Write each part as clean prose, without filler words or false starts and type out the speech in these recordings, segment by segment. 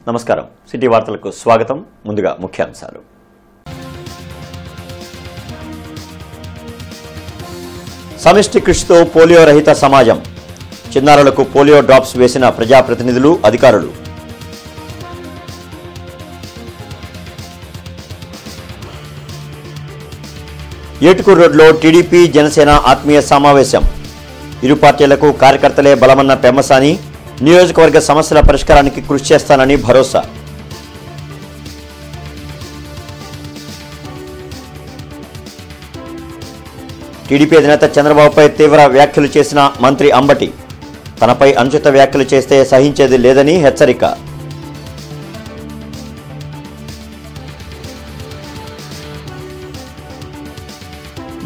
నమస్కారం సిటీ వార్తలకు స్వాగతం. ముందుగా ముఖ్యాంశాలు. సమిష్టి కృషితో పోలియో రహిత సమాజం. చిన్నారులకు పోలియో డ్రాప్స్ వేసిన ప్రజాప్రతినిధులు, అధికారులు. ఏటుకూరు రోడ్లో టీడీపీ జనసేన ఆత్మీయ సమావేశం. ఇరు పార్టీలకు కార్యకర్తలే బలమన్న పెమ్మసాని, నియోజకవర్గ సమస్యల పరిష్కారానికి కృషి చేస్తానని భరోసా. టీడీపీ అధినేత చంద్రబాబుపై తీవ్ర వ్యాఖ్యలు చేసిన మంత్రి అంబటి, తనపై అనుచిత వ్యాఖ్యలు చేస్తే సహించేది లేదని హెచ్చరిక.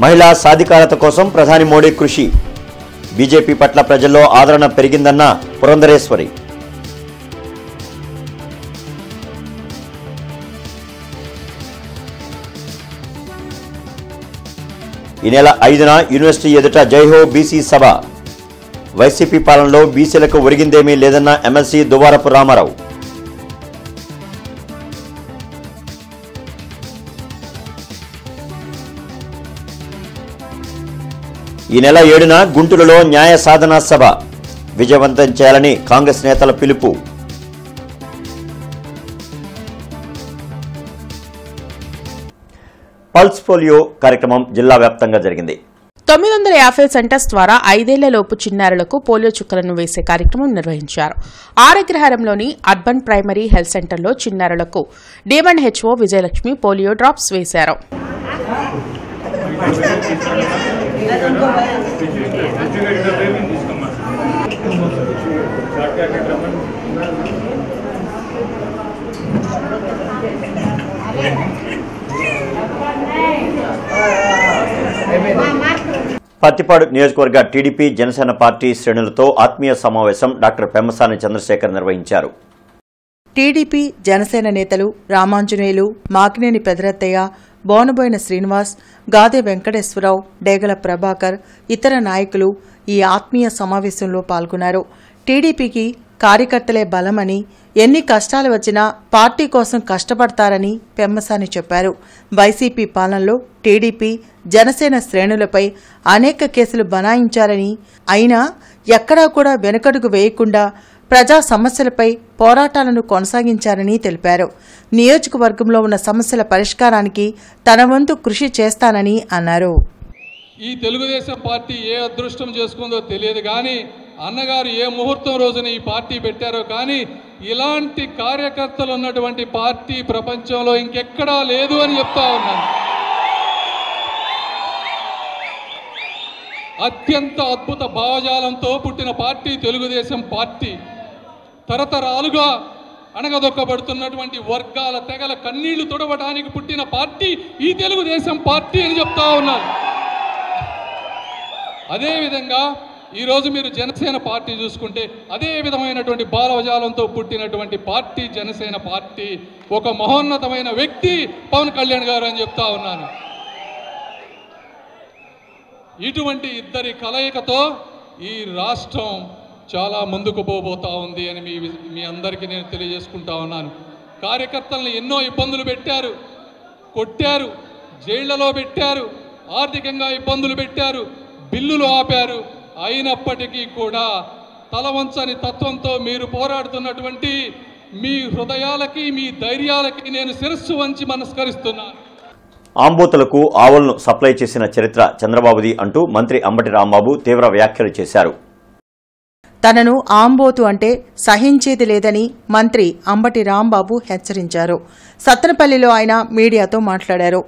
మహిళా సాధికారత కోసం ప్రధాని మోడీ కృషి. బీజేపీ పట్ల ప్రజల్లో ఆదరణ పెరిగిందన్న పురంధరేశ్వరి. ఈ నెల 5న యూనివర్సిటీ ఎదుట జైహో బీసీ సభ. వైసీపీ పాలనలో బీసీలకు ఒరిగిందేమీ లేదన్న ఎమ్మెల్సీ దువ్వారపు రామారావు. ఈ నెల 7న గుంటూరులో న్యాయ సాధనా సభ. విజయవంతం చేయాలని కాంగ్రెస్ నేతల పిలుపు. పల్స్ పోలియో కార్యక్రమం జిల్లా వ్యాప్తంగా జరిగింది. 950 సెంటర్స్ ద్వారా 5 ఏళ్లలోపు చిన్నారులకు పోలియో చుక్కలను వేసే కార్యక్రమం నిర్వహించారు. ఆరగ్రహారంలోని అర్బన్ ప్రైమరీ హెల్త్ సెంటర్లో చిన్నారులకు D1HO విజయలక్ష్మి పోలియో డ్రాప్స్ వేశారు. పత్తిపాడు నియోజకవర్గ టీడీపీ జనసేన పార్టీ శ్రేణులతో ఆత్మీయ సమావేశం డాక్టర్ పెమ్మసాని చంద్రశేఖర్ నిర్వహించారు. టీడీపీ జనసేన నేతలు రామాంజనేయులు, మాకినేని పెదరత్తయ్య, బోనబోయిన శ్రీనివాస్, గాదె వెంకటేశ్వరరావు, డేగల ప్రభాకర్, ఇతర నాయకులు ఈ ఆత్మీయ సమావేశంలో పాల్గొన్నారు. టీడీపీకి కార్యకర్తలే బలమని, ఎన్ని కష్టాలు వచ్చినా పార్టీ కోసం కష్టపడతారని పెమ్మసాని చెప్పారు. వైసీపీ పాలనలో టీడీపీ జనసేన శ్రేణులపై అనేక కేసులు బనాయించారని, అయినా ఎక్కడా కూడా వెనుకడుగు వేయకుండా ప్రజా సమస్యలపై పోరాటాలను కొనసాగించారని తెలిపారు. నియోజకవర్గంలో ఉన్న సమస్యల పరిష్కారానికి తన వంతు కృషి చేస్తానని అన్నారు. ఈ తెలుగుదేశం పార్టీ ఏ అదృష్టం చేసుకుందో తెలియదు కానీ, అన్నగారు ఏ ముహూర్తం రోజున ఈ పార్టీ పెట్టారో కానీ, ఇలాంటి కార్యకర్తలు ఉన్నటువంటి పార్టీ ప్రపంచంలో ఇంకెక్కడా లేదు అని చెప్తా ఉన్నాను. అత్యంత అద్భుత భావజాలంతో పుట్టిన పార్టీ తెలుగుదేశం పార్టీ. తరతరాలుగా అణగదొక్కబడుతున్నటువంటి వర్గాల తెగల కన్నీళ్లు తుడవడానికి పుట్టిన పార్టీ ఈ తెలుగుదేశం పార్టీ అని చెప్తా ఉన్నాను. అదేవిధంగా ఈరోజు మీరు జనసేన పార్టీ చూసుకుంటే అదే విధమైనటువంటి భావజాలంతో పుట్టినటువంటి పార్టీ జనసేన పార్టీ. ఒక మహోన్నతమైన వ్యక్తి పవన్ కళ్యాణ్ గారు అని చెప్తా ఉన్నాను. ఇటువంటి ఇద్దరి కలయికతో ఈ రాష్ట్రం చాలా ముందుకు పోబోతా ఉంది అని మీ అందరికీ నేను తెలియజేసుకుంటా ఉన్నాను. కార్యకర్తలను ఎన్నో ఇబ్బందులు పెట్టారు, కొట్టారు, జైళ్లలో పెట్టారు, ఆర్థికంగా ఇబ్బందులు పెట్టారు, బిల్లులు ఆపారు. అయినప్పటికీ కూడా తలవంచని తత్వంతో మీరు పోరాడుతున్నటువంటి మీ హృదయాలకి, మీ ధైర్యాలకి నేను శిరస్సు వంచి నమస్కరిస్తున్నాను. ఆంబోతులకు ఆవులను సప్లై చేసిన చరిత్ర చంద్రబాబుది అంటూ మంత్రి అంబటి రాంబాబు తీవ్ర వ్యాఖ్యలు చేశారు. తనను ఆంబోతు అంటే సహించేది లేదని మంత్రి అంబటి రాంబాబు హెచ్చరించారు. సత్తెనపల్లిలో ఆయన మీడియాతో మాట్లాడారు.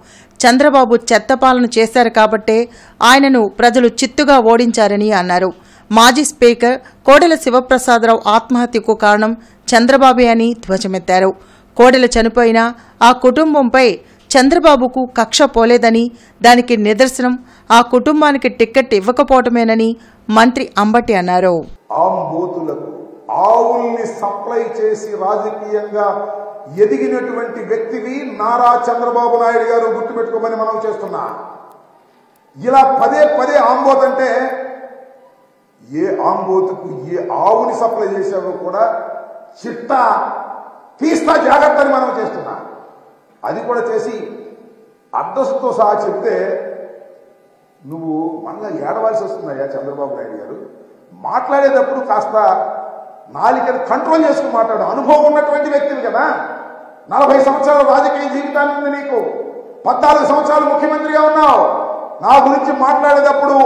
చంద్రబాబు చెత్తపాలన చేశారు కాబట్టే ఆయనను ప్రజలు చిత్తుగా ఓడించారని అన్నారు. మాజీ స్పీకర్ కోడెల శివప్రసాదరావు ఆత్మహత్యకు కారణం చంద్రబాబే అని ధ్వజమెత్తారు. కోడెల చనిపోయినా ఆ కుటుంబంపై చంద్రబాబుకు కక్ష పోలేదని, దానికి నిదర్శనం ఆ కుటుంబానికి టిక్కెట్ ఇవ్వకపోవటమేనని మంత్రి అంబటి అన్నారు. ఆంబోతులకు ఆవుల్ని సప్లై చేసి రాజకీయంగా ఎదిగినటువంటి వ్యక్తివి నారా చంద్రబాబు నాయుడు గారు, గుర్తుపెట్టుకోమని మనం చేస్తున్నా. ఇలా పదే పదే ఆంబోత్ అంటే ఏ ఆంబోతుకు ఏ ఆవుని సప్లై చేశావో కూడా చిట్టా తీస్తా జాగ్రత్త అని మనం చేస్తున్నా. అది కూడా చేసి అడ్రస్తో సహా చెప్తే నువ్వు మళ్ళీ ఏడవలసి వస్తుందయ్యా చంద్రబాబు నాయుడు గారు. మాట్లాడేటప్పుడు కాస్త నాలికను కంట్రోల్ చేసుకుని మాట్లాడు. అనుభవం ఉన్నటువంటి వ్యక్తివి కదా, 40 సంవత్సరాల రాజకీయ జీవితాన్ని ఉంది నీకు, 14 సంవత్సరాలు ముఖ్యమంత్రిగా ఉన్నావు. నా గురించి మాట్లాడేటప్పుడు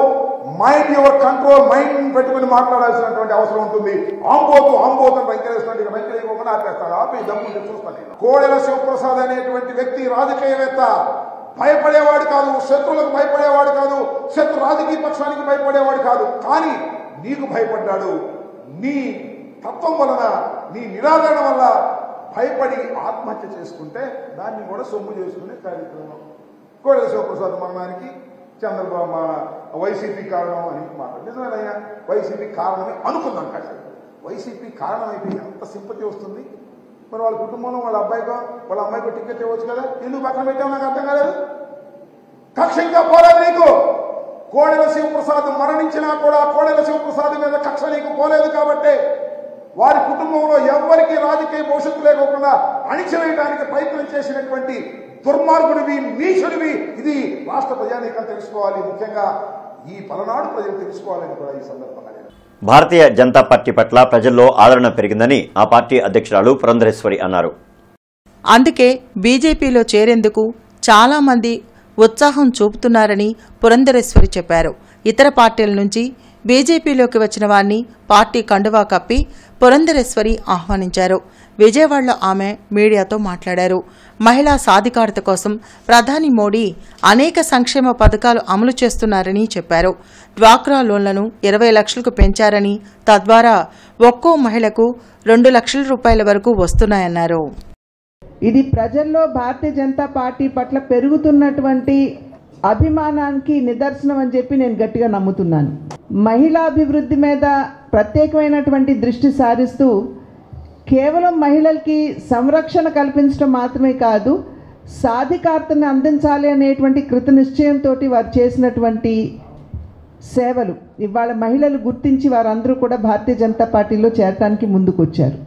మైండ్ యువర్ కంట్రోల్, మైండ్ పెట్టుకుని మాట్లాడాల్సినటువంటి అవసరం ఉంటుంది. ఆంబోతు అని వెంకటేశ్వర ఆపేస్తాడు. ఆపి దమ్ముంటే చూస్తాను నేను. కోడెల శివప్రసాద్ అనేటువంటి వ్యక్తి రాజకీయవేత్త, భయపడేవాడు కాదు, శత్రువులకు భయపడేవాడు కాదు, శత్రు రాజకీయ పక్షానికి భయపడేవాడు కాదు. కానీ నీకు భయపడ్డాడు. నీ తత్వం వలన, నీ నిరాదరణ వల్ల భయపడి ఆత్మహత్య చేసుకుంటే దాన్ని కూడా సొమ్ము చేసుకునే కార్యక్రమం. కోడెల శివప్రసాద్ మరణానికి చంద్రబాబు వైసీపీ కారణం అని మాట్లాడు. నిజమేనయ్యా, వైసీపీ కారణమే అనుకుందాం. కాదు, వైసీపీ కారణం అయితే ఎంత సింపతి వస్తుంది. మరి వాళ్ళ కుటుంబంలో వాళ్ళ అమ్మాయికో టికెట్ ఇవ్వచ్చు కదా, ఎందుకు పక్కన పెట్టావు నాకు అర్థం కాలేదు. కక్ష ఇంకా పోలేదు నీకు. కోడెల శివప్రసాద్ మరణించినా కూడా కోడెల శివప్రసాద్ మీద కక్ష నీకు పోలేదు కాబట్టి వారి కుటుంబంలో ఎవరికి రాజకీయ భవిష్యత్తు లేకోకుండా అణిచివేయడానికి ప్రయత్నం చేసినటువంటి దుర్మార్గుడివి, నీచుడివి. ఇది రాష్ట్ర ప్రజానీకం తెలుసుకోవాలి, ముఖ్యంగా ఈ పలనాడు ప్రజలు తెలుసుకోవాలని కూడా ఈ సందర్భంగా భారతీయ జనతా పార్టీ పట్ల ప్రజల్లో ఆదరణ పెరిగిందని ఆ పార్టీ అధ్యక్షురాలు పురంధరేశ్వరి అన్నారు. అందుకే బీజేపీలో చేరేందుకు చాలా మంది ఉత్సాహం చూపుతున్నారని పురంధరేశ్వరి చెప్పారు. ఇతర పార్టీల నుంచి బీజేపీలోకి వచ్చిన వారిని పార్టీ కండువా కప్పి పురంధరేశ్వరి ఆహ్వానించారు. విజయవాడలో ఆమె మీడియాతో మాట్లాడారు. మహిళా సాధికారత కోసం ప్రధాని మోడీ అనేక సంక్షేమ పథకాలు అమలు చేస్తున్నారని చెప్పారు. డ్వాక్రా లోన్లను 20 లక్షలకు పెంచారని, తద్వారా ఒక్కో మహిళకు 2 లక్షల రూపాయల వరకు వస్తున్నాయన్నారు. ఇది ప్రజల్లో భారతీయ జనతా పార్టీ పట్ల పెరుగుతున్నటువంటి అభిమానానికి నిదర్శనం అని చెప్పి నేను గట్టిగా నమ్ముతున్నాను. మహిళా అభివృద్ధి మీద ప్రత్యేకమైనటువంటి దృష్టి సారిస్తూ కేవలం మహిళలకి సంరక్షణ కల్పించడం మాత్రమే కాదు, సాధికారతను అందించాలి అనేటువంటి కృత నిశ్చయంతో వారు చేసినటువంటి సేవలు ఇవాళ మహిళలు గుర్తించి వారందరూ కూడా భారతీయ జనతా పార్టీలో చేరడానికి ముందుకొచ్చారు.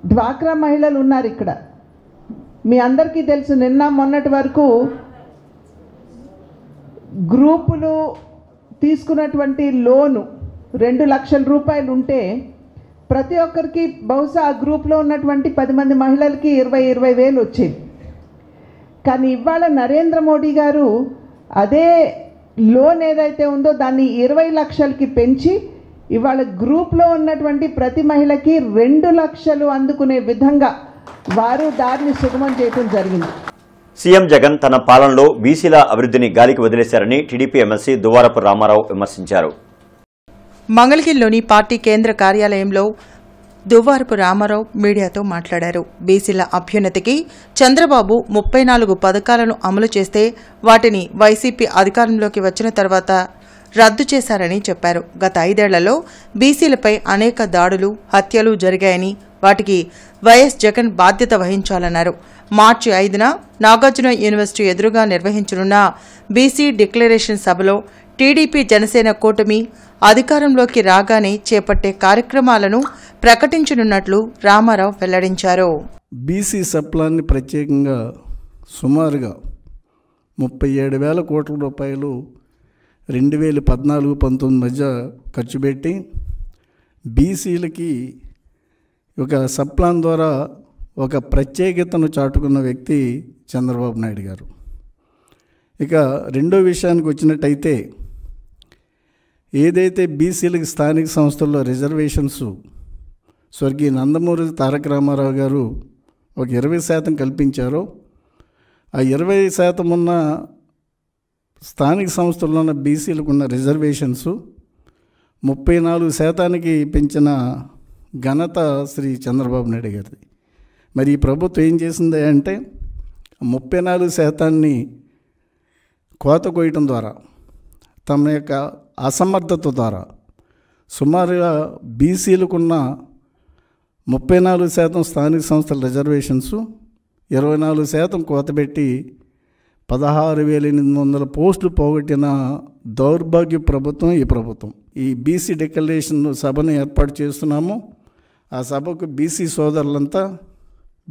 డ్వాక్రా మహిళలు ఉన్నారు ఇక్కడ. మీ అందరికీ తెలుసు, నిన్న మొన్నటి వరకు గ్రూపులు తీసుకున్నటువంటి లోను 2 లక్షల రూపాయలు ఉంటే ప్రతి ఒక్కరికి బహుశా ఆ గ్రూప్లో ఉన్నటువంటి 10 మంది మహిళలకి 20 వేలు వచ్చేవి. కానీ ఇవాళ నరేంద్ర మోడీ గారు అదే లోన్ ఏదైతే ఉందో దాన్ని 20 లక్షలకి పెంచి ఇవాళ గ్రూప్లో ఉన్నటువంటి ప్రతి మహిళకి 2 లక్షలు అందుకునే విధంగా వారు దారిని సుగమం చేయడం జరిగింది. సీఎం జగన్ తన పాలనలో బీసీల అభివృద్ధిని గాలికి వదిలేశారని టీడీపీ ఎమ్మెల్సీ దువ్వారపు రామారావు విమర్శించారు. మంగళగిరిలోని పార్టీ కేంద్ర కార్యాలయంలో దువ్వారపు రామారావు మీడియాతో మాట్లాడారు. బీసీల అభ్యున్నతికి చంద్రబాబు 34 పథకాలను అమలు చేస్తే వాటిని వైసీపీ అధికారంలోకి వచ్చిన తర్వాత రద్దు చేశారని చెప్పారు. గత 5 ఏళ్లలో బీసీలపై అనేక దాడులు, హత్యలు జరిగాయని, వాటికి వైఎస్ జగన్ బాధ్యత వహించాలన్నారు. మార్చి 5న నాగార్జున యూనివర్సిటీ ఎదురుగా నిర్వహించనున్న బీసీ డిక్లరేషన్ సభలో టీడీపీ జనసేన కూటమి అధికారంలోకి రాగానే చేపట్టే కార్యక్రమాలను ప్రకటించనున్నట్లు రామారావు వెల్లడించారు. బీసీ సప్లాన్ని ప్రత్యేకంగా సుమారుగా 37,000 కోట్ల రూపాయలు 2014-19 మధ్య ఖర్చు పెట్టి బీసీలకి ఒక సప్లాన్ ద్వారా ఒక ప్రత్యేకతను చాటుకున్న వ్యక్తి చంద్రబాబు నాయుడు గారు. ఇక రెండో విషయానికి వచ్చినట్టయితే, ఏదైతే బీసీలకి స్థానిక సంస్థల్లో రిజర్వేషన్స్ స్వర్గీయ నందమూరి తారక రామారావు గారు ఒక 20% కల్పించారో, ఆ 20% ఉన్న స్థానిక సంస్థల్లో ఉన్న బీసీలకు ఉన్న రిజర్వేషన్స్ 34% పెంచిన ఘనత శ్రీ చంద్రబాబు నాయుడు గారిది. మరి ఈ ప్రభుత్వం ఏం చేసింది అంటే 34% కోత కోయటం ద్వారా, తమ యొక్క అసమర్థత ద్వారా సుమారుగా బీసీలకున్న 34% స్థానిక సంస్థల రిజర్వేషన్స్ 24% కోతపెట్టి 16,800 పోస్టులు పోగొట్టిన దౌర్భాగ్య ప్రభుత్వం ఈ ప్రభుత్వం. ఈ బీసీ డిక్లరేషన్ సభను ఏర్పాటు చేస్తున్నాము. ఆ సభకు బీసీ సోదరులంతా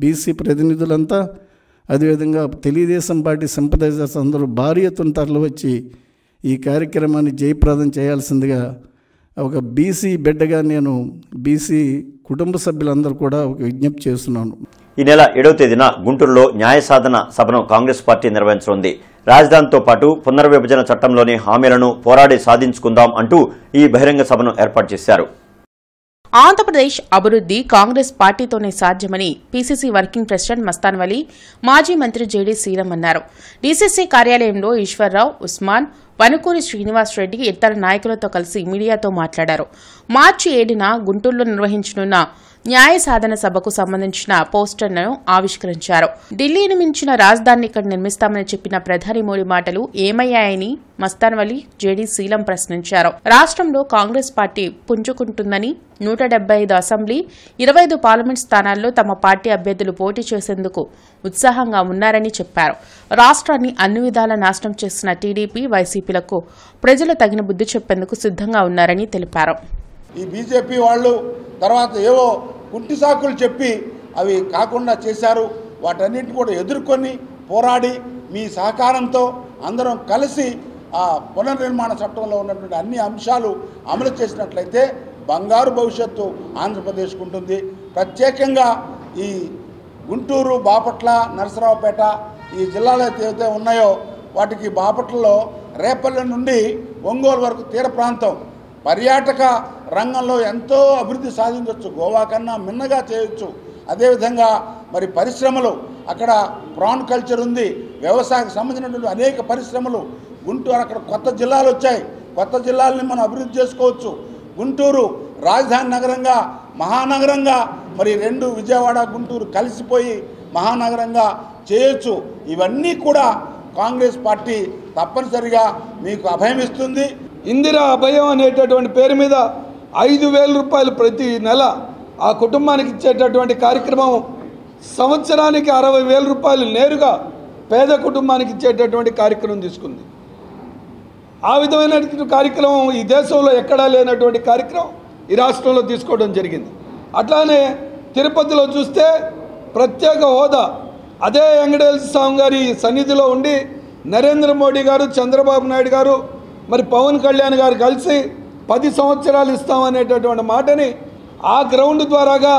బీసీ ప్రతినిధులంతా, అదేవిధంగా తెలుగుదేశం పార్టీ సింపథైజర్స్ అందరూ భారీ ఎత్తున తరలివచ్చి ఈ కార్యక్రమాన్ని జయప్రదం చేయాల్సిందిగా ఒక బీసీ బిడ్డగా నేను బీసీ కుటుంబ సభ్యులందరూ కూడా ఒక విజ్ఞప్తి చేస్తున్నాను. ఈ నెల 7వ తేదీన గుంటూరులో న్యాయ సాధన సభను కాంగ్రెస్ పార్టీ నిర్వహించనుంది. రాజధానితో పాటు పునర్విభజన చట్టంలోని హామీలను పోరాడి సాధించుకుందాం అంటూ ఈ బహిరంగ సభను ఏర్పాటు చేశారు. ఆంధ్రప్రదేశ్ అభివృద్ధి కాంగ్రెస్ పార్టీతోనే సాధ్యమని PCC working president Mastan Vali, మాజీ మంత్రి జేడీ శ్రీరామ్ అన్నారు. డీసీసీ కార్యాలయంలో ఈశ్వర్రావు, ఉస్మాన్, వనుకూరి శ్రీనివాస్ రెడ్డి ఇతర నాయకులతో కలిసి మీడియాతో మాట్లాడారు. మార్చి 7న గుంటూరులో నిర్వహించనున్న న్యాయ సాధన సభకు సంబంధించిన పోస్టర్ను ఆవిష్కరించారు. ఢిల్లీని మించిన రాజధానిని ఇక్కడ నిర్మిస్తామని చెప్పిన ప్రధాని మోడీ మాటలు ఏమయ్యాయని మస్తాన్ వలీ, జేడీ శ్రీరామ్ ప్రశ్నించారు. రాష్ట్రంలో కాంగ్రెస్ పార్టీ పుంజుకుంటుందని, 175 అసెంబ్లీ, 25 పార్లమెంట్ స్థానాల్లో తమ పార్టీ అభ్యర్థులు పోటీ చేసేందుకు ఉత్సాహంగా ఉన్నారని చెప్పారు. రాష్ట్రాన్ని అన్ని విధాలా నాశనం చేసిన టీడీపీ, వైసీపీలకు ప్రజలు తగిన బుద్ధి చెప్పేందుకు సిద్ధంగా ఉన్నారని తెలిపారు. ఈ బీజేపీ వాళ్ళు తర్వాత ఏవో కుంటి సాకులు చెప్పి అవి కాకుండా చేశారు. వాటన్నిటిని కూడా ఎదుర్కొని పోరాడి మీ సహకారంతో అందరం కలిసి ఆ పునర్నిర్మాణ చట్టంలో ఉన్నటువంటి అన్ని అంశాలు అమలు చేసినట్లయితే బంగారు భవిష్యత్తు ఆంధ్రప్రదేశ్కు ఉంటుంది. ప్రత్యేకంగా ఈ గుంటూరు, బాపట్ల, నరసరావుపేట ఈ జిల్లాలు ఏవైతే ఉన్నాయో వాటికి బాపట్లలో రేపల్లె నుండి ఒంగోలు వరకు తీర ప్రాంతం పర్యాటక రంగంలో ఎంతో అభివృద్ధి సాధించవచ్చు, గోవా కన్నా మిన్నగా చేయొచ్చు. అదేవిధంగా మరి పరిశ్రమలు అక్కడ ప్రాన్ కల్చర్ ఉంది, వ్యవసాయానికి సంబంధించినటువంటి అనేక పరిశ్రమలు గుంటూరు, అక్కడ కొత్త జిల్లాలు వచ్చాయి, కొత్త జిల్లాలని మనం అభివృద్ధి చేసుకోవచ్చు. గుంటూరు రాజధాని నగరంగా, మహానగరంగా మరి 2 విజయవాడ, గుంటూరు కలిసిపోయి మహానగరంగా చేయొచ్చు. ఇవన్నీ కూడా కాంగ్రెస్ పార్టీ తప్పనిసరిగా మీకు అభయం ఇస్తుంది. ఇందిరా అభయం అనేటటువంటి పేరు మీద 5,000 రూపాయలు ప్రతి నెల ఆ కుటుంబానికి ఇచ్చేటటువంటి కార్యక్రమం, సంవత్సరానికి 60,000 రూపాయలు నేరుగా పేద కుటుంబానికి ఇచ్చేటటువంటి కార్యక్రమం తీసుకుంది. ఆ విధమైన కార్యక్రమం ఈ దేశంలో ఎక్కడా లేనటువంటి కార్యక్రమం ఈ రాష్ట్రంలో తీసుకోవడం జరిగింది. అట్లానే తిరుపతిలో చూస్తే ప్రత్యేక హోదా, అదే వెంకటేశ్వర స్వామి గారి సన్నిధిలో ఉండి నరేంద్ర మోడీ గారు, చంద్రబాబు నాయుడు గారు, మరి పవన్ కళ్యాణ్ గారు కలిసి 10 సంవత్సరాలు ఇస్తామనేటటువంటి మాటని ఆ గ్రౌండ్ ద్వారాగా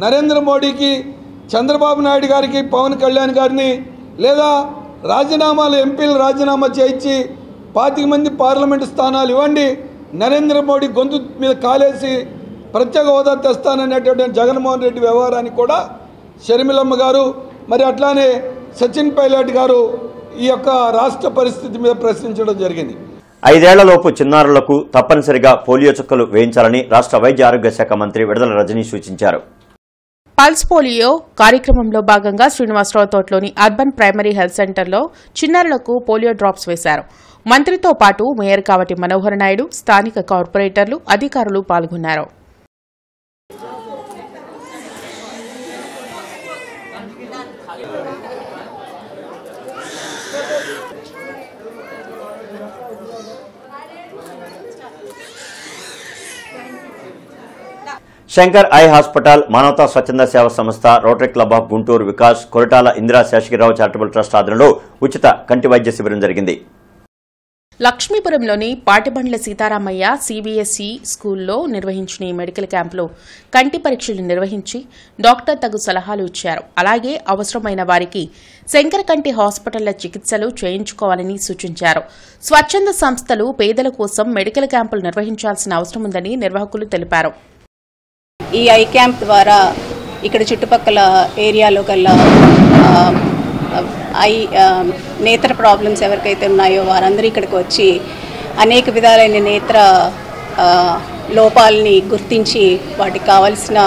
నరేంద్ర మోడీకి, చంద్రబాబు నాయుడు గారికి, పవన్ కళ్యాణ్ గారిని లేదా రాజీనామాలు, ఎంపీలు రాజీనామా చేయించి 25 మంది పార్లమెంటు స్థానాలు ఇవ్వండి, నరేంద్ర మోడీ గొంతు మీద కాలేసి ప్రత్యేక హోదా తెస్తాననేటటువంటి జగన్మోహన్ రెడ్డి వ్యవహారాన్ని కూడా షర్మిలమ్మ గారు, మరి అట్లానే సచిన్ పైలట్ గారు ఈ యొక్క రాష్ట్ర పరిస్థితి మీద ప్రశ్నించడం జరిగింది. 5 ఏళ్లలోపు చిన్నారులకు తప్పనిసరిగా పోలియో చుక్కలు వేయించాలని రాష్ట్ర వైద్య ఆరోగ్య శాఖ మంత్రి విడుదల రజనీ సూచించారు. పల్స్ పోలియో కార్యక్రమంలో భాగంగా శ్రీనివాసరావు తోటలోని అర్బన్ ప్రైమరీ హెల్త్ సెంటర్లో చిన్నారులకు పోలియో డ్రాప్స్ వేశారు. మంత్రితో పాటు మేయర్ కావటి మనోహర్ నాయుడు, స్థానిక కార్పొరేటర్లు, అధికారులు పాల్గొన్నారు. శంకర్ ఐ హాస్పిటల్, మానవతా స్వచ్ఛంద సేవా సంస్థ, rotary club of Guntur Vikas, Koratala Indira Seshagirirao charitable trust ఆధ్వర్యంలో ఉచిత కంటి వైద్య శిబిరం జరిగింది. లక్ష్మీపురంలోని పాటిబండ్ల సీతారామయ్య సిబిఎస్ఈ స్కూల్లో నిర్వహించిన ఈ మెడికల్ క్యాంపులో కంటి పరీక్షలు నిర్వహించి డాక్టర్ తగు సలహాలు ఇచ్చారు. అలాగే అవసరమైన వారికి శంకర్ కంటి హాస్పిటళ్ల చికిత్సలు చేయించుకోవాలని సూచించారు. స్వచ్ఛంద సంస్థలు పేదల కోసం మెడికల్ క్యాంపులు నిర్వహించాల్సిన అవసరం ఉందని నిర్వాహకులు తెలిపారు. ఈ ఐ క్యాంప్ ద్వారా ఇక్కడ చుట్టుపక్కల ఏరియాలో గల నేత్ర ప్రాబ్లమ్స్ ఎవరికైతే ఉన్నాయో వారందరూ ఇక్కడికి వచ్చి అనేక విధాలైన నేత్ర లోపాలని గుర్తించి వాటికి కావలసిన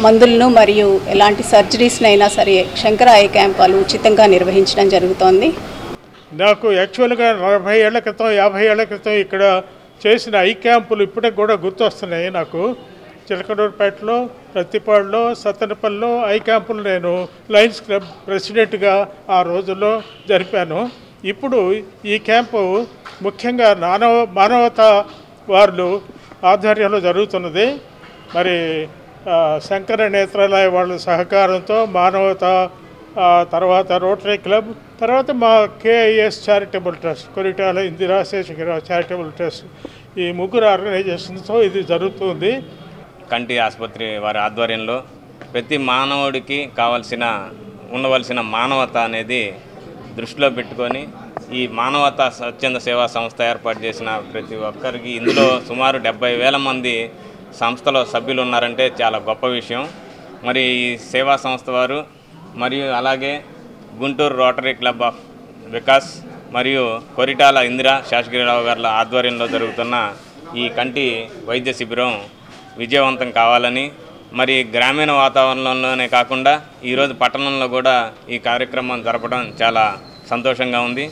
మందులను మరియు ఎలాంటి సర్జరీస్నైనా సరే శంకర ఐ క్యాంప్ వాళ్ళు ఉచితంగా నిర్వహించడం జరుగుతోంది. నాకు యాక్చువల్గా 40 ఏళ్ల క్రితం 50 ఏళ్ల క్రితం ఇక్కడ చేసిన ఐ క్యాంపులు ఇప్పటికి కూడా గుర్తొస్తున్నాయి నాకు. చిలకడూరుపేటలో, ప్రతిపాడులో, సత్తెనపల్లిలో ఐ క్యాంపులు నేను లయన్స్ క్లబ్ ప్రెసిడెంట్గా ఆ రోజుల్లో జరిపాను. ఇప్పుడు ఈ క్యాంపు ముఖ్యంగా మానవతా వారు ఆధ్వర్యంలో జరుగుతున్నది. మరి శంకర నేత్రాలయ వాళ్ళ సహకారంతో మానవత, తర్వాత రోటరీ క్లబ్, తర్వాత మా KIS charitable trust, Koritala Indira Seshagiri charitable trust, ఈ ముగ్గురు ఆర్గనైజేషన్స్తో ఇది జరుగుతుంది. కంటి ఆసుపత్రి వారి ఆధ్వర్యంలో ప్రతి మానవుడికి ఉండవలసిన మానవత అనేది దృష్టిలో పెట్టుకొని ఈ మానవత స్వచ్ఛంద సేవా సంస్థ ఏర్పాటు చేసిన ప్రతి ఒక్కరికి, ఇందులో సుమారు 70,000 మంది సంస్థలో సభ్యులు ఉన్నారంటే చాలా గొప్ప విషయం. మరి ఈ సేవా సంస్థ వారు మరియు అలాగే Guntur rotary club of Vikas మరియు కొరిటాల ఇందిరా శేషగిరిరావు గారి ఆధ్వర్యంలో జరుగుతున్న ఈ కంటి వైద్య శిబిరం విజయవంతం కావాలని, మరి గ్రామీణ వాతావరణంలోనే కాకుండా ఈరోజు పట్టణంలో కూడా ఈ కార్యక్రమం జరపడం చాలా సంతోషంగా ఉంది.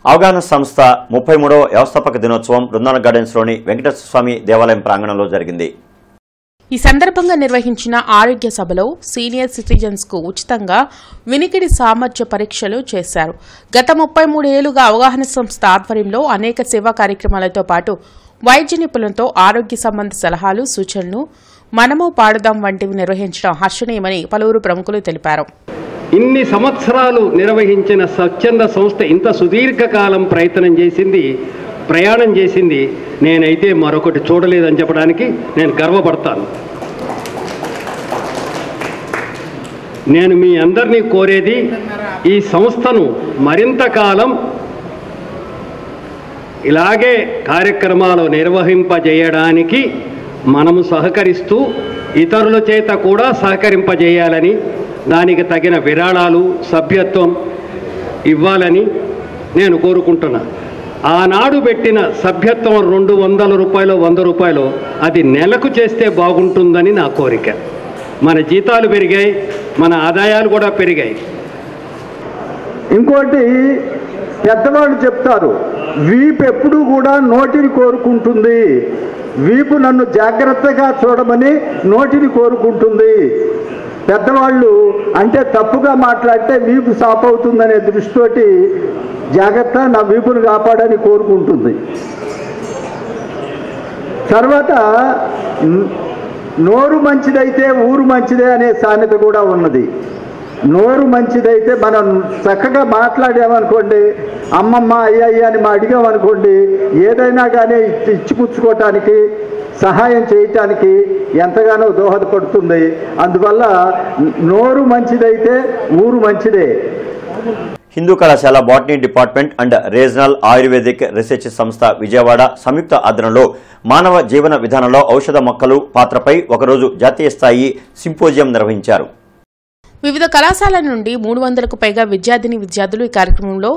అవగాహన సంస్థ 33వ వ్యవస్థాపక దినోత్సవం బృందావన గార్డెన్స్లోని వెంకటేశ్వర స్వామి దేవాలయం ప్రాంగణంలో జరిగింది. ఈ సందర్భంగా నిర్వహించిన ఆరోగ్య సభలో సీనియర్ సిటిజన్స్ కు ఉచితంగా వినికిడి సామర్థ్య పరీక్షలు చేశారు. గత 33 ఏళ్లుగా అవగాహన సంస్థ ఆధ్వర్యంలో అనేక సేవా కార్యక్రమాలతో పాటు వైద్య నిపుణులతో ఆరోగ్య సంబంధ సలహాలు, సూచనలు, మనము పాడుదాం వంటివి నిర్వహించడం హర్షణీయమని పలువురు ప్రముఖులు తెలిపారు. ఇన్ని సంవత్సరాలు నిర్వహించిన స్వచ్ఛంద సంస్థ ఇంత సుదీర్ఘకాలం ప్రయాణం చేసింది నేనైతే మరొకటి చూడలేదని చెప్పడానికి నేను గర్వపడతాను. నేను మీ అందరినీ కోరేది, ఈ సంస్థను మరింత కాలం ఇలాగే కార్యక్రమాలు నిర్వహింపజేయడానికి మనము సహకరిస్తూ ఇతరుల చేత కూడా సహకరింపజేయాలని, దానికి తగిన విరాళాలు, సభ్యత్వం ఇవ్వాలని నేను కోరుకుంటున్నా. ఆనాడు పెట్టిన సభ్యత్వం 200 రూపాయలు, 100 రూపాయలు, అది నెలకు చేస్తే బాగుంటుందని నా కోరిక. మన జీతాలు పెరిగాయి, మన ఆదాయాలు కూడా పెరిగాయి. ఇంకోటి పెద్దవాళ్ళు చెప్తారు, వీపు ఎప్పుడు కూడా నోటిని కోరుకుంటుంది, వీపు నన్ను జాగ్రత్తగా చూడమని నోటిని కోరుకుంటుంది. పెద్దవాళ్ళు అంటే తప్పుగా మాట్లాడితే వీపు సాప్ అవుతుందనే దృష్టితోటి జాగ్రత్త, నా వీపును కాపాడని కోరుకుంటుంది. తర్వాత నోరు మంచిదైతే ఊరు మంచిదే అనే సామెత కూడా ఉన్నది. నోరు మంచిదైతే మనం చక్కగా మాట్లాడామనుకోండి, అమ్మమ్మ అయ్యయ్య అని అడిగామనుకోండి, ఏదైనా కానీ ఇచ్చిపుచ్చుకోవటానికి, సహాయం చేయటానికి ఎంతగానో దోహదపడుతుంది. అందువల్ల నోరు మంచిదైతే ఊరు మంచిదే. హిందూ కళాశాల botany department and regional ayurvedic research సంస్థ విజయవాడ సంయుక్త ఆధ్వర్యంలో మానవ జీవన విధానంలో ఔషధ మొక్కలు పాత్రపై ఒకరోజు జాతీయ స్థాయి సింపోజియం నిర్వహించారు. వివిధ కళాశాలల నుండి 300కు పైగా విద్యార్థులు ఈ కార్యక్రమంలో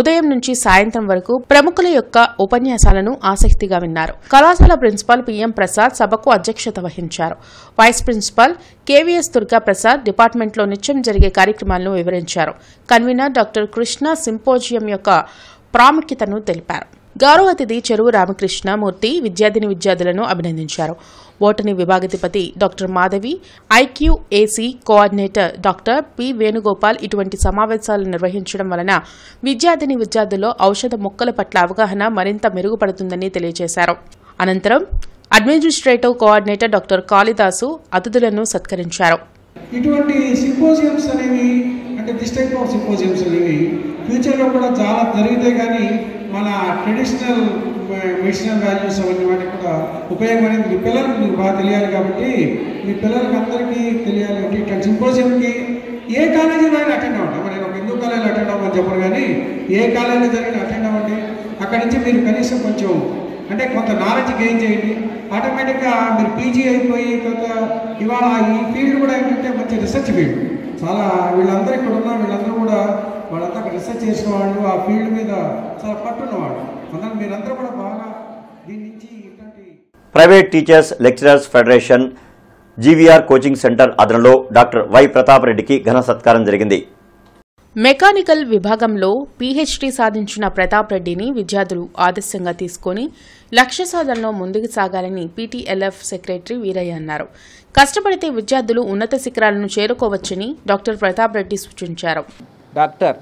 ఉదయం నుంచి సాయంత్రం వరకు ప్రముఖుల యొక్క ఉపన్యాసాలను ఆసక్తిగా విన్నారు. కళాశాల ప్రిన్సిపాల్ పిఎం ప్రసాద్ సభకు అధ్యక్షత వహించారు. వైస్ ప్రిన్సిపాల్ కేవీఎస్ దుర్గా ప్రసాద్ డిపార్ట్మెంట్లో నిత్యం జరిగే కార్యక్రమాలను వివరించారు. కన్వీనర్ డాక్టర్ కృష్ణ సింపోజియం యొక్క ప్రాముఖ్యతను తెలిపారు. గౌరవ అతిథి చెరువు రామకృష్ణమూర్తి విద్యార్థులను అభినందించారు. బోటనీ విభాగాధిపతి doctor Madhavi, IQAC coordinator doctor P Venugopal ఇటువంటి సమావేశాలు నిర్వహించడం వలన విద్యార్థుల్లో ఔషధ మొక్కల పట్ల అవగాహన మరింత మెరుగుపడుతుందని తెలియజేశారు. అనంతరం అడ్మినిస్ట్రేటివ్ కోఆర్డినేటర్ డాక్టర్ కాళిదాసు అతిథులను సత్కరించారు. ఇటువంటి సింపోజియమ్స్ అనేవి, అంటే దిస్ టైప్ ఆఫ్ సింపోజియమ్స్ అనేవి ఫ్యూచర్లో కూడా చాలా జరిగితే కానీ మన ట్రెడిషనల్ మెడిసినల్ వాల్యూస్ అవన్నీ వాటికి కూడా ఉపయోగం అనేది మీ పిల్లలకు మీకు బాగా తెలియాలి. కాబట్టి మీ పిల్లలకి అందరికీ తెలియాలి అంటే ఇట్లాంటి సింపోజియంకి ఏ కాలేజీలో అయినా అటెండ్ అవ్వండి. నేను ఒక హిందూ కాలేజీలో అటెండ్ అవ్వమని చెప్పరు, కానీ ఏ కాలేజీలో జరిగిన అటెండ్ అవ్వండి. అక్కడి నుంచి మీరు కనీసం కొంచెం అంటే కొంత నాలెడ్జ్ గెయిన్ చేయండి. ఆటోమేటిక్గా మీరు పీజీ అయిపోయి తర్వాత ఇవాళ ఈ ఫీల్డ్ కూడా ఏంటంటే మంచి రీసెర్చ్ ఫీల్డ్. చాలా వీళ్ళందరూ ఇక్కడ ఉన్న వీళ్ళందరూ కూడా వాళ్ళంతా రీసెర్చ్ చేసిన వాళ్ళు, ఆ ఫీల్డ్ మీద చాలా పట్టున్నవాళ్ళు. అందుకని మీరందరూ కూడా బాగా దీని నుంచి ఇట్లాంటి private teachers lecturers federation GVR coaching centre ఆధ్వర్యంలో డాక్టర్ వై ప్రతాప్ రెడ్డికి ఘన సత్కారం జరిగింది. మెకానికల్ విభాగంలో పీహెచ్డీ సాధించిన ప్రతాప్ రెడ్డిని విద్యార్థులు ఆదర్శంగా తీసుకుని లక్ష్య సాధనలో ముందుకు సాగాలని పీటీఎల్ఎఫ్ సెక్రటరీ వీరయ్య అన్నారు. కష్టపడితే విద్యార్థులు ఉన్నత శిఖరాలను చేరుకోవచ్చని డాక్టర్ ప్రతాప్ రెడ్డి సూచించారు. డాక్టర్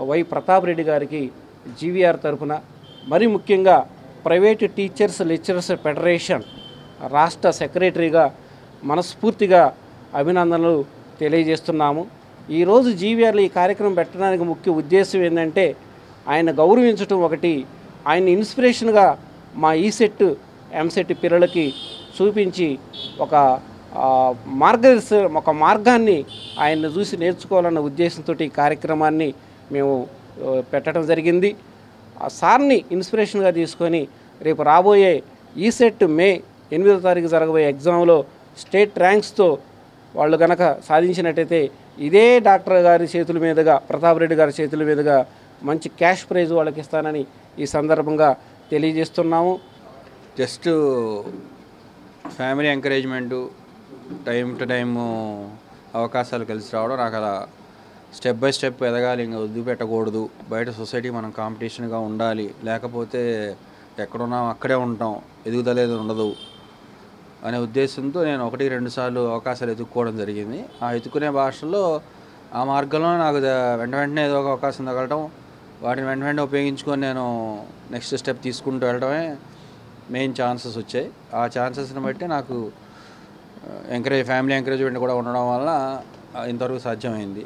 వై ప్రతాప్ రెడ్డి గారికి జీవీఆర్ తరఫున, మరి ముఖ్యంగా ప్రైవేటు టీచర్స్ లెక్చరర్స్ ఫెడరేషన్ రాష్ట్ర సెక్రటరీగా మనస్ఫూర్తిగా అభినందనలు తెలియజేస్తున్నాము. ఈరోజు జీవీఆర్లో ఈ కార్యక్రమం పెట్టడానికి ముఖ్య ఉద్దేశం ఏంటంటే ఆయన గౌరవించడం ఒకటి, ఆయన ఇన్స్పిరేషన్గా మా ఈసెట్ ఎంసెట్ పిల్లలకి చూపించి ఒక మార్గాన్ని ఆయన్ని చూసి నేర్చుకోవాలన్న ఉద్దేశంతో ఈ కార్యక్రమాన్ని మేము పెట్టడం జరిగింది. ఆ సార్ని ఇన్స్పిరేషన్గా తీసుకొని రేపు రాబోయే ఈసెట్ మే 8వ తారీఖు జరగబోయే ఎగ్జామ్లో స్టేట్ ర్యాంక్స్తో వాళ్ళు కనుక సాధించినట్టయితే ఇదే డాక్టర్ గారి చేతుల మీదుగా, ప్రతాప్ రెడ్డి గారి చేతుల మీదుగా మంచి క్యాష్ ప్రైజ్ వాళ్ళకి ఇస్తానని ఈ సందర్భంగా తెలియజేస్తున్నాము. Just family ఎంకరేజ్మెంటు, time to time అవకాశాలు కలిసి రావడం, నాకు అలా స్టెప్ బై స్టెప్ ఎదగాలి, ఇంకా వదిలిపెట్టకూడదు, బయట సొసైటీ మనం కాంపిటీషన్గా ఉండాలి, లేకపోతే ఎక్కడున్నాం అక్కడే ఉంటాం, ఎదుగుదలేదు ఉండదు అనే ఉద్దేశంతో నేను 1-2 సార్లు అవకాశాలు ఎదుర్కోవడం జరిగింది. ఆ ఎదుర్కొనే భాషలో ఆ మార్గంలో నాకు వెంటనే ఏదో ఒక అవకాశం తగలటం, వాటిని వెంటనే ఉపయోగించుకొని నేను నెక్స్ట్ స్టెప్ తీసుకుంటూ వెళ్ళడమే మెయిన్ ఛాన్సెస్ వచ్చాయి. ఆ ఛాన్సెస్ని బట్టి నాకు ఫ్యామిలీ ఎంకరేజ్మెంట్ కూడా ఉండడం వల్ల ఇంతవరకు సాధ్యమైంది.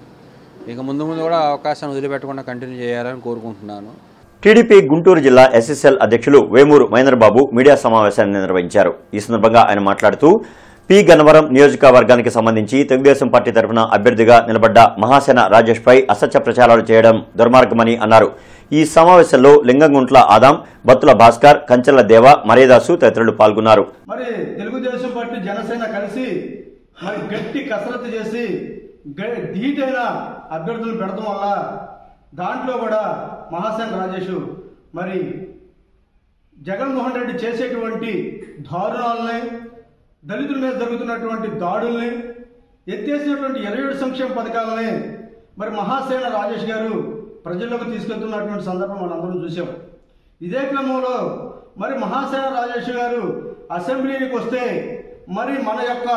ఇక ముందు కూడా అవకాశాన్ని వదిలిపెట్టకుండా కంటిన్యూ చేయాలని కోరుకుంటున్నాను. టీడీపీ గుంటూరు జిల్లా ఎస్ఎస్ఎల్ అధ్యక్షులు వేమూరు మహేంద్ర బాబు మీడియా సమావేశాన్ని నిర్వహించారు. ఈ సందర్భంగా ఆయన మాట్లాడుతూ పి గన్నవరం నియోజకవర్గానికి సంబంధించి తెలుగుదేశం పార్టీ తరఫున అభ్యర్థిగా నిలబడ్డ మహాసేన రాజేష్ పై అసత్య ప్రచారాలు చేయడం దుర్మార్గమని అన్నారు. ఈ సమావేశంలో లింగంగుంట్ల ఆదాం, బత్తుల భాస్కర్, కంచెల దేవ, మరేదాసు తదితరులు పాల్గొన్నారు. మరి తెలుగుదేశం పార్టీ జనసేన కలిసి మరి గట్టి కసరత్తు చేసి ధీటైన అభ్యర్థులు పెడతాం వల్ల దాంట్లో కూడా మహాసేన రాజేష్ మరి జగన్మోహన్ రెడ్డి చేసేటువంటి దారుణాలని, దళితుల మీద జరుగుతున్నటువంటి దాడుల్ని, ఎత్తేసినటువంటి 27 సంక్షేమ పథకాలని మరి మహాసేన రాజేష్ గారు ప్రజల్లోకి తీసుకెళ్తున్నటువంటి సందర్భం మనందరం చూసాం. ఇదే క్రమంలో మరి మహాసేన రాజేష్ గారు అసెంబ్లీకి వస్తే మరి మన యొక్క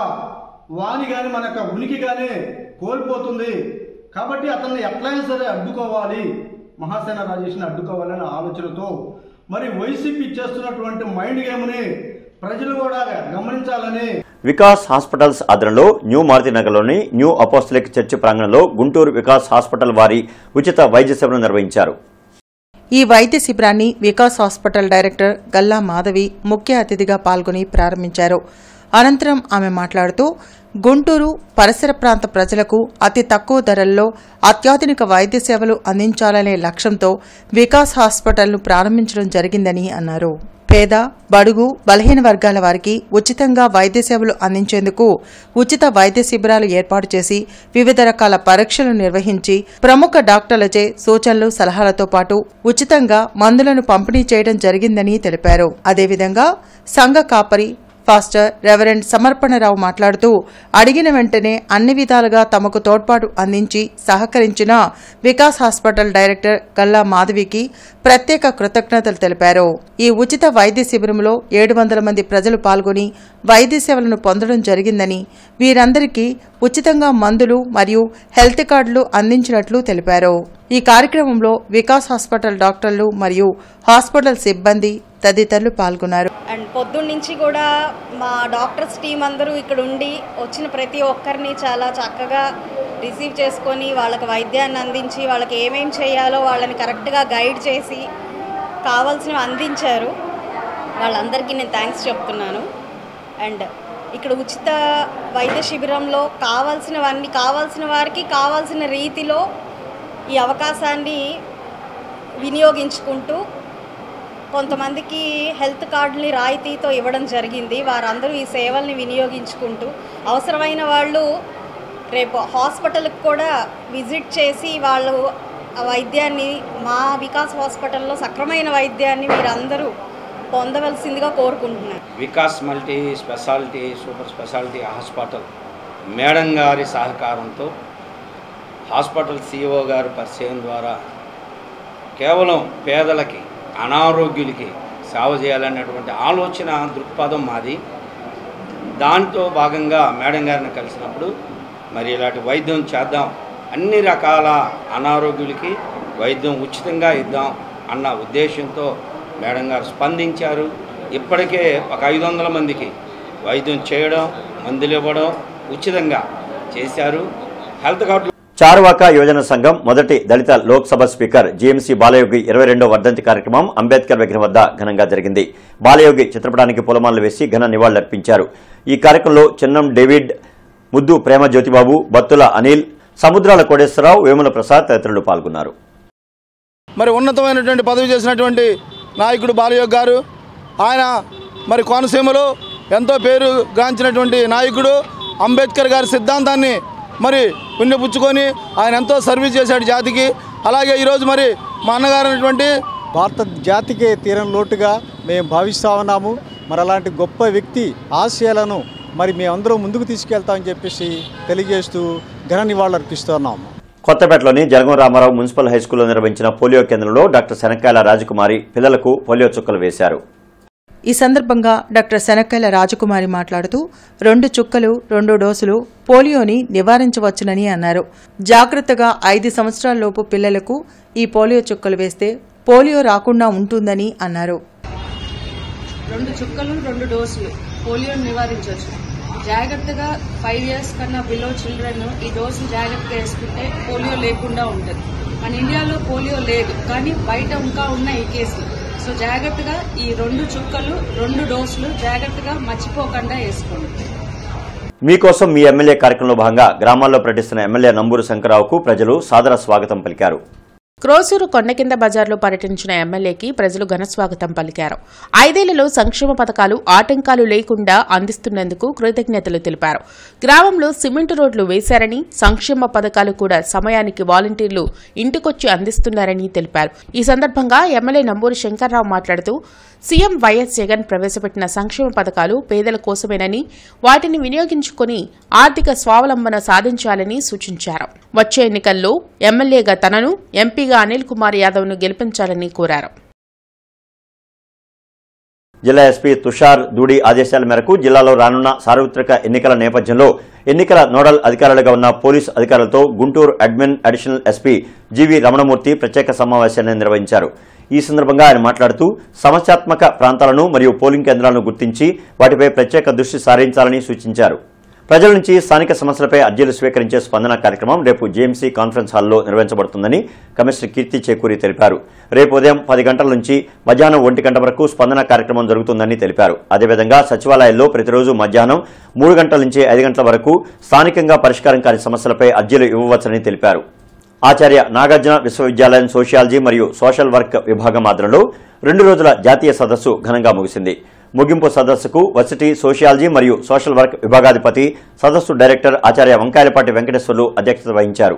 వాణి కానీ మన యొక్క ఉనికి కానీ కోల్పోతుంది. కాబట్టి అతన్ని ఎట్లయినా సరే అడ్డుకోవాలి, మహాసేన రాజేష్ని అడ్డుకోవాలనే ఆలోచనతో మరి వైసీపీ చేస్తున్నటువంటి మైండ్ గేమ్ని ప్రజలు కూడా గమనించాలని వికాస్ హాస్పిటల్స్ ఆధ్వర్యంలో న్యూ మారుతినగర్లోని న్యూ అపోస్టలిక్ చర్చి ప్రాంగణంలో గుంటూరు వికాస్ హాస్పిటల్ వారి ఉచిత వైద్య శిబిరం నిర్వహించారు. ఈ వైద్య శిబిరాన్ని వికాస్ హాస్పిటల్ డైరెక్టర్ గల్లా మాధవి ముఖ్య అతిథిగా పాల్గొని ప్రారంభించారు. అనంతరం ఆమె మాట్లాడుతూ గుంటూరు పరిసర ప్రాంత ప్రజలకు అతి తక్కువ ధరల్లో అత్యాధునిక వైద్య సేవలు అందించాలనే లక్ష్యంతో వికాస్ హాస్పిటల్ను ప్రారంభించడం జరిగిందని అన్నారు. పేద, బడుగు, బలహీన వర్గాల వారికి ఉచితంగా వైద్య సేవలు అందించేందుకు ఉచిత వైద్య శిబిరాలు ఏర్పాటు చేసి వివిధ రకాల పరీక్షలు నిర్వహించి ప్రముఖ డాక్టర్లచే సూచనలు, సలహాలతో పాటు ఉచితంగా మందులను పంపిణీ చేయడం జరిగిందని తెలిపారు. అదేవిధంగా సంఘ కాపరి ఫాస్టర్ రెవరెండ్ సమర్పణరావు మాట్లాడుతూ అడిగిన వెంటనే అన్ని విధాలుగా తమకు తోడ్పాటు అందించి సహకరించిన వికాస్ హాస్పిటల్ డైరెక్టర్ గల్లా మాధవికి ప్రత్యేక కృతజ్ఞతలు తెలిపారు. ఈ ఉచిత వైద్య శిబిరంలో 700 మంది ప్రజలు పాల్గొని వైద్య సేవలను పొందడం జరిగిందని, వీరందరికీ ఉచితంగా మందులు మరియు హెల్త్ కార్డులు అందించినట్లు తెలిపారు. ఈ కార్యక్రమంలో వికాస్ హాస్పిటల్ డాక్టర్లు మరియు హాస్పిటల్ సిబ్బంది తదితరులు పాల్గొన్నారు. అండ్ పొద్దున్న నుంచి కూడా మా డాక్టర్స్ టీం అందరూ ఇక్కడ ఉండి వచ్చిన ప్రతి ఒక్కరిని చాలా చక్కగా రిసీవ్ చేసుకొని వాళ్ళకి వైద్యాన్ని అందించి వాళ్ళకి ఏమేం చేయాలో వాళ్ళని కరెక్ట్గా గైడ్ చేసి కావాల్సినవి అందించారు. వాళ్ళందరికీ నేను థ్యాంక్స్ చెప్తున్నాను. అండ్ ఇక్కడ ఉచిత వైద్య శిబిరంలో కావాల్సిన వారికి కావాల్సిన రీతిలో ఈ అవకాశాన్ని వినియోగించుకుంటూ కొంతమందికి హెల్త్ కార్డుని రాయితీతో ఇవ్వడం జరిగింది. వారందరూ ఈ సేవల్ని వినియోగించుకుంటూ అవసరమైన వాళ్ళు రేపు హాస్పిటల్కి కూడా విజిట్ చేసి వాళ్ళు ఆ వైద్యాన్ని మా వికాస్ హాస్పిటల్లో సక్రమైన వైద్యాన్ని మీరందరూ పొందవలసిందిగా కోరుకుంటున్నాను. Vikas multi speciality super speciality hospital madam గారి సహకారంతో హాస్పిటల్ సిఇఓ గారి పరిచయం ద్వారా కేవలం పేదలకి, అనారోగ్యులకి సేవ చేయాలనేటువంటి ఆలోచన దృక్పథం మాది. దాంతో భాగంగా మేడం గారిని కలిసినప్పుడు మరి ఇలాంటి వైద్యం చేద్దాం, అన్ని రకాల అనారోగ్యులకి వైద్యం ఉచితంగా ఇద్దాం అన్న ఉద్దేశంతో మేడం గారు స్పందించారు. ఇప్పటికే ఒక 500 మందికి వైద్యం చేయడం, మందులు ఇవ్వడం ఉచితంగా చేశారు. హెల్త్ కార్డు చారువాక యువజన సంఘం మొదటి దళిత లోక్సభ స్పీకర్ జీఎంసీ బాలయోగి 22వ వర్ధంతి కార్యక్రమం అంబేద్కర్ విగ్రహం వద్ద ఘనంగా జరిగింది. బాలయోగి చిత్రపటానికి పూలమాలలు వేసి ఘన నివాళులర్పించారు. ఈ కార్యక్రమంలో చిన్నం డేవిడ్, ముద్దు ప్రేమ జ్యోతిబాబు, బత్తుల అనిల్, సముద్రాల కోటేశ్వరరావు, వేముల ప్రసాద్ తదితరులు పాల్గొన్నారు. మరి ఉన్నతమైనటువంటి పదవి చేసినటువంటి నాయకుడు బాలయోగి గారు, ఆయన మరి కోనసీమలో ఎంతో పేరు గాంచినటువంటి నాయకుడు. అంబేద్కర్ గారి సిద్ధాంతాన్ని మరి పుణ్యపుచ్చుకొని ఆయన ఎంతో సర్వీస్ చేశాడు జాతికి. అలాగే ఈరోజు మరి మా అన్నగారు అనేటువంటి భారత జాతికే తీరం లోటుగా మేము భావిస్తూ ఉన్నాము. మరి అలాంటి గొప్ప వ్యక్తి ఆశయాలను మరి మేమందరం ముందుకు తీసుకెళ్తామని చెప్పేసి తెలియజేస్తూ ఘన నివాళులు అర్పిస్తున్నాము. కొత్తపేటలోని జలగం రామారావు మున్సిపల్ హైస్కూల్లో నిర్వహించిన పోలియో కేంద్రంలో డాక్టర్ శనక్కాయల రాజకుమారి పిల్లలకు పోలియో చుక్కలు వేశారు. ఈ సందర్భంగా డాక్టర్ శనక్కాయల రాజకుమారి మాట్లాడుతూ 2 చుక్కలు 2 డోసులు పోలియోని నివారించవచ్చునని అన్నారు. జాగ్రత్తగా 5 సంవత్సరాలలోపు పిల్లలకు ఈ పోలియో చుక్కలు వేస్తే పోలియో రాకుండా ఉంటుందని అన్నారు. 2 చుక్కలు 2 డోసులు పోలియోని నివారించవచ్చు. జాగ్రత్తగా 5 ఇయర్స్ కన్నా బిలో చిల్డ్రన్ ఈ డోసులు జాగ్రత్తగా వేసుకుంటే పోలియో లేకుండా ఉంటుంది. మన ఇండియాలో పోలియో లేదు, కానీ బయట ఇంకా ఉన్నాయి ఈ కేసులు. సో జాగ్రత్తగా ఈ 2 చుక్కలు 2 డోసులు జాగ్రత్తగా మర్చిపోకుండా వేసుకోండి. మీకోసం మీ ఎమ్మెల్యే కార్యక్రమంలో భాగంగా గ్రామాల్లో పర్యటిస్తున్న ఎమ్మెల్యే నంబూరు శంకరరావుకు ప్రజలు సాదర స్వాగతం పలికారు. క్రోసూరు కొండకింద బజార్లో పర్యటించిన ఎమ్మెల్యేకి ప్రజలు ఘనస్వాగతం పలికారు. 5 ఏళ్లలో సంక్షేమ పథకాలు ఆటంకాలు లేకుండా అందిస్తున్నందుకు కృతజ్ఞతలు తెలిపారు. గ్రామంలో సిమెంట్ రోడ్లు వేశారని, సంక్షేమ పథకాలు కూడా సమయానికి వాలంటీర్లు ఇంటికొచ్చి అందిస్తున్నారని తెలిపారు. ఈ సందర్భంగా ఎమ్మెల్యే నంబూరి శంకర్రావు మాట్లాడుతూ సీఎం వైఎస్ జగన్ ప్రవేశపెట్టిన సంక్షేమ పథకాలు పేదల కోసమేనని, వాటిని వినియోగించుకుని ఆర్థిక స్వావలంబన సాధించాలని సూచించారు. వచ్చే ఎన్నికల్లో ఎమ్మెల్యేగా తనను, ఎంపీగా అనిల్ కుమార్ యాదవ్ను గెలిపించాలని కోరారు. జిల్లా ఎస్పీ తుషార్ దూడి ఆదేశాల మేరకు జిల్లాలో రానున్న సార్వత్రిక ఎన్నికల నేపథ్యంలో ఎన్నికల నోడల్ అధికారులుగా ఉన్న పోలీసు అధికారులతో Guntur additional SP GV Ramanamurthy ప్రత్యేక సమావేశాన్ని నిర్వహించారు. ఈ సందర్భంగా ఆయన మాట్లాడుతూ సమస్యాత్మక ప్రాంతాలను మరియు పోలింగ్ కేంద్రాలను గుర్తించి వాటిపై ప్రత్యేక దృష్టి సారించాలని సూచించారు. ప్రజల నుంచి స్థానిక సమస్యలపై అర్జీలు స్వీకరించే స్పందన కార్యక్రమం రేపు జేఎంసీ కాన్ఫరెన్స్ హాల్లో నిర్వహించబడుతుందని కమిషనర్ కీర్తి చేకూరి తెలిపారు. రేపు ఉదయం 10 గంటల నుంచి మధ్యాహ్నం 1 గంట వరకు స్పందన కార్యక్రమం జరుగుతుందని తెలిపారు. అదేవిధంగా సచివాలయాల్లో ప్రతిరోజు మధ్యాహ్నం 3 గంటల నుంచి 5 గంటల వరకు స్థానికంగా పరిష్కారం కాని సమస్యలపై అర్జీలు ఇవ్వవచ్చని తెలిపారు. ఆచార్య నాగార్జున విశ్వవిద్యాలయం సోషియాలజీ మరియు సోషల్ వర్క్ విభాగం ఆధ్వర్యంలో 2 రోజుల జాతీయ సదస్సు ఘనంగా ముగిసింది. ముగింపు సదస్సుకు వర్సిటీ సోషియాలజీ మరియు సోషల్ వర్క్ విభాగాధిపతి, సదస్సు డైరెక్టర్ ఆచార్య వంకాయలపాటి వెంకటేశ్వర్లు అధ్యక్షత వహించారు.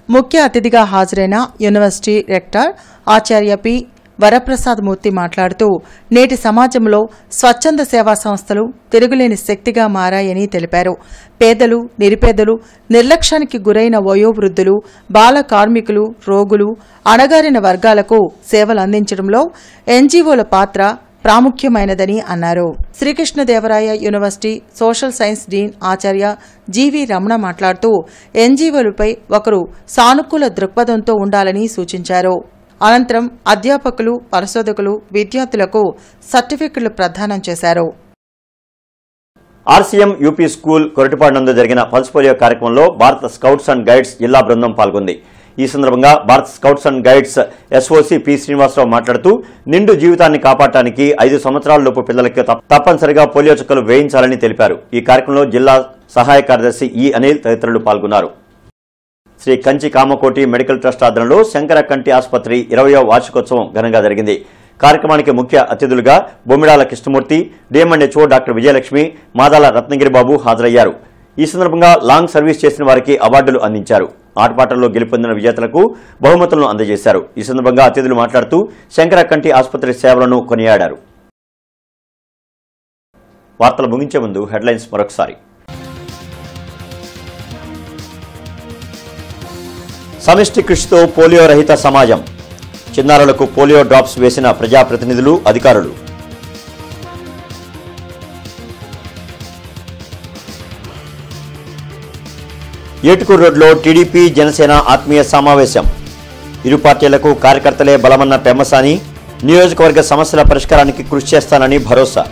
ముఖ్య అతిథిగా హాజరైన యూనివర్సిటీ రెక్టర్ ఆచార్య పి వరప్రసాద్ మూర్తి మాట్లాడుతూ నేటి సమాజంలో స్వచ్ఛంద సేవా సంస్థలు తిరుగులేని శక్తిగా మారాయని తెలిపారు. పేదలు, నిరుపేదలు, నిర్లక్ష్యానికి గురైన వయోవృద్ధులు, బాల కార్మికులు, రోగులు, అణగారిన వర్గాలకు సేవలు అందించడంలో ఎన్జీఓల పాత్ర ప్రాముఖ్యమైనదని అన్నారు. Srikrishnadevaraya university social science dean ఆచార్య జీవీ రమణ మాట్లాడుతూ ఎన్జీఓలపై ఒకరు సానుకూల దృక్పథంతో ఉండాలని సూచించారు. అనంతరం అధ్యాపకులు, పరిశోధకులు, విద్యార్థులకు సర్టిఫికెట్లు ప్రదానం చేశారు. ఆర్సీఎం యూపీ స్కూల్ కొరటిపాడునందు జరిగిన పల్స్ పోలియో కార్యక్రమంలో భారత స్కౌట్స్ అండ్ గైడ్స్ జిల్లా బృందం పాల్గొంది. ఈ సందర్భంగా భారత scouts and guides SOC P Srinivasarao మాట్లాడుతూ నిండు జీవితాన్ని కాపాడటానికి 5 సంవత్సరాలలోపు పిల్లలకి తప్పనిసరిగా పోలియో చుక్కలు వేయించాలని తెలిపారు. ఈ కార్యక్రమంలో జిల్లా సహాయ కార్యదర్శి ఈ అనిల్ తదితరులు పాల్గొన్నారు. శ్రీ కంచి కామకోటి మెడికల్ ట్రస్ట్ ఆధ్వర్యంలో శంకర కంటి ఆసుపత్రి 20వ వార్షికోత్సవం ఘనంగా జరిగింది. కార్యక్రమానికి ముఖ్య అతిథులుగా బొమ్మిడాల కృష్ణమూర్తి, డిఎంఎన్హెచ్ఓ డాక్టర్ విజయలక్ష్మి, మాదాల రత్నగిరిబాబు హాజరయ్యారు. ఈ సందర్భంగా లాంగ్ సర్వీస్ చేసిన వారికి అవార్డులు అందించారు. ఆటపాటల్లో గెలుపొందిన విజేతలకు బహుమతులను అందజేశారు. ఈ సందర్భంగా అతిథులు మాట్లాడుతూ శంకర కంటి ఆసుపత్రి సేవలను కొనియాడారు. వార్తలు ముగించే ముందు హెడ్లైన్స్ మరొకసారి. సమిష్టి కృషితో పోలియో రహిత సమాజం, చిన్నారులకు పోలియో డ్రాప్స్ వేసిన ప్రజాప్రతినిధులు, అధికారులు. ఏటుకూరు రోడ్లో టీడీపీ జనసేన ఆత్మీయ సమావేశం. ఇరు పార్టీలకు కార్యకర్తలే బలమన్న పెమ్మసాని, నియోజకవర్గ సమస్యల పరిష్కారానికి కృషి చేస్తానని భరోసా.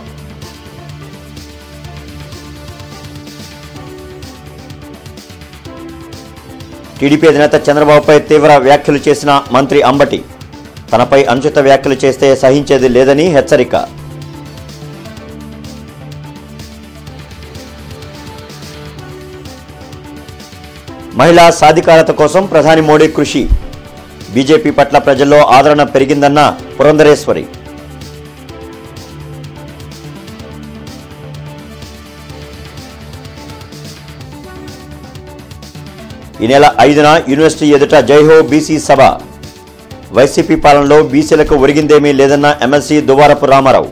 టీడీపీ అధినేత చంద్రబాబుపై తీవ్ర వ్యాఖ్యలు చేసిన మంత్రి అంబటి తనపై అనుచిత వ్యాఖ్యలు చేస్తే సహించేది లేదని హెచ్చరిక. మహిళా సాధికారత కోసం ప్రధాని మోడీ కృషి. బీజేపీ పట్ల ప్రజల్లో ఆదరణ పెరిగిందన్న పురంధరేశ్వరి. ఈ నెల 5న యూనివర్సిటీ ఎదుట జైహో బీసీ సభ. వైసీపీ పాలనలో బీసీలకు ఒరిగిందేమీ లేదన్న ఎమ్మెల్సీ దువ్వారపు రామారావు.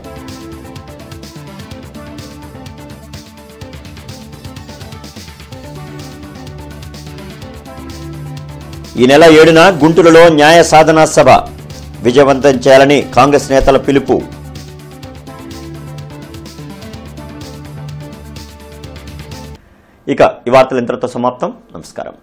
ఈ నెల 7న గుంటూరులో న్యాయ సాధన సభ విజయవంతం చేయాలని కాంగ్రెస్ నేతల పిలుపు. ఇక ఈ వార్తలు ఇంతటితో సమాప్తం. నమస్కారం.